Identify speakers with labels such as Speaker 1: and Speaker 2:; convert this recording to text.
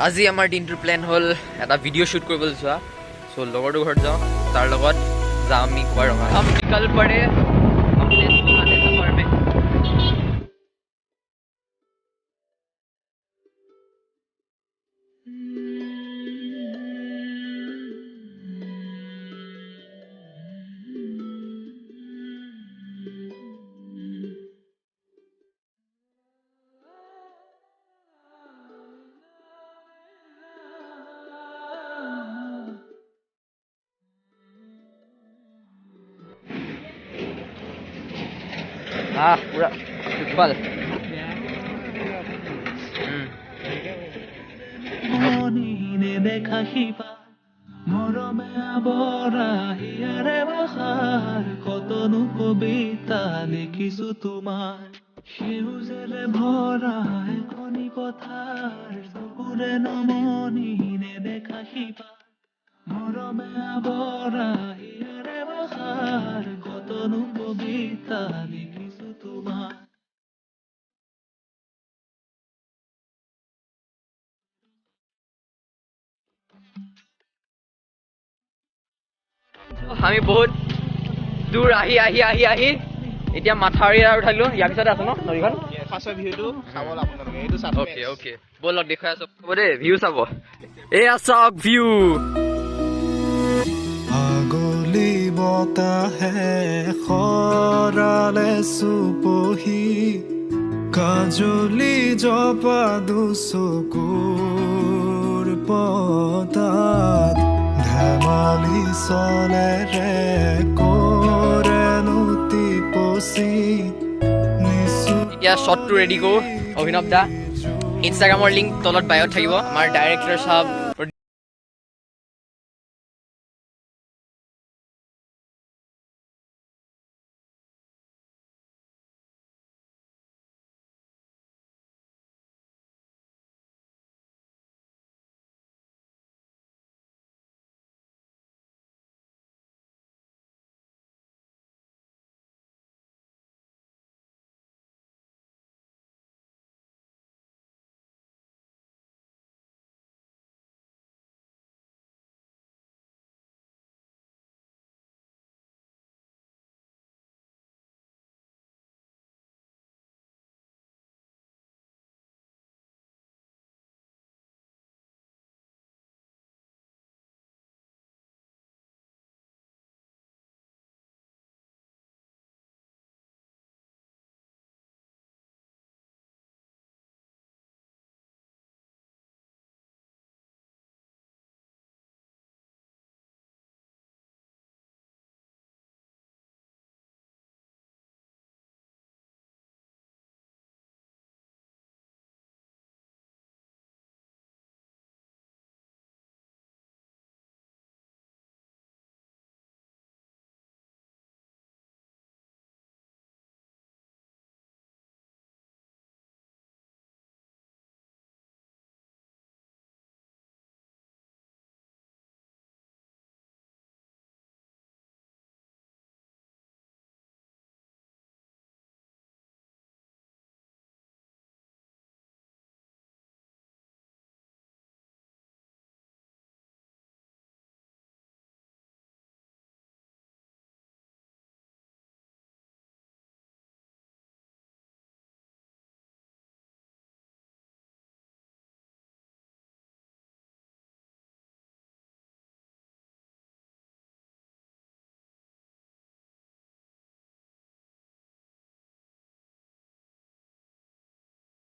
Speaker 1: আজি আমাৰ দিনটোৰ প্লেন হ'ল এটা ভিডিঅ' শ্বুট কৰিবলৈ যোৱা চ' লগৰটোৰ ঘৰত যাওঁ তাৰ লগত যাওঁ আমি কোৱাৰঙা हम निकल पड़े अपने सुहाने सफर में पूरा फल
Speaker 2: মৰমে আৱৰা হিয়াৰে বাহাৰ কতনো কবিতা লিখিছো তোমাৰ সেউজেৰে ভৰা এখনি পথাৰ চকুৰে নমনি নেদেখা সিপাৰ মৰমে আৱৰা হিয়াৰে বাহাৰ কতনো কবিতা লিখিছো তোমাৰ
Speaker 1: আমি বহুত দূৰ আহি এতিয়া মাথাউৰি উঠালো ইয়াৰ পিছতে আছো ন নদীখন
Speaker 3: ফাৰ্ষ্টৰ ভিউটো চাব আপোনালোকে এইটো চাব
Speaker 1: অ'কে অ'কে ব'লক দেখুৱাই আছো হ'ব দেই ভিউ চাব এয়া চাওক ভিউ
Speaker 2: আগলি বতাহে খৰালে চুপহি কাজলি জপা দুচকুৰ পতাত ধেমালি চলেৰে কৰেনো টিপচি
Speaker 1: এতিয়া শ্বটটো ৰেডি কৰো অভিনৱ দা ইনষ্টাগ্ৰামৰ লিংক তলত বায়ত থাকিব আমাৰ ডাইৰেক্টৰ সাহেব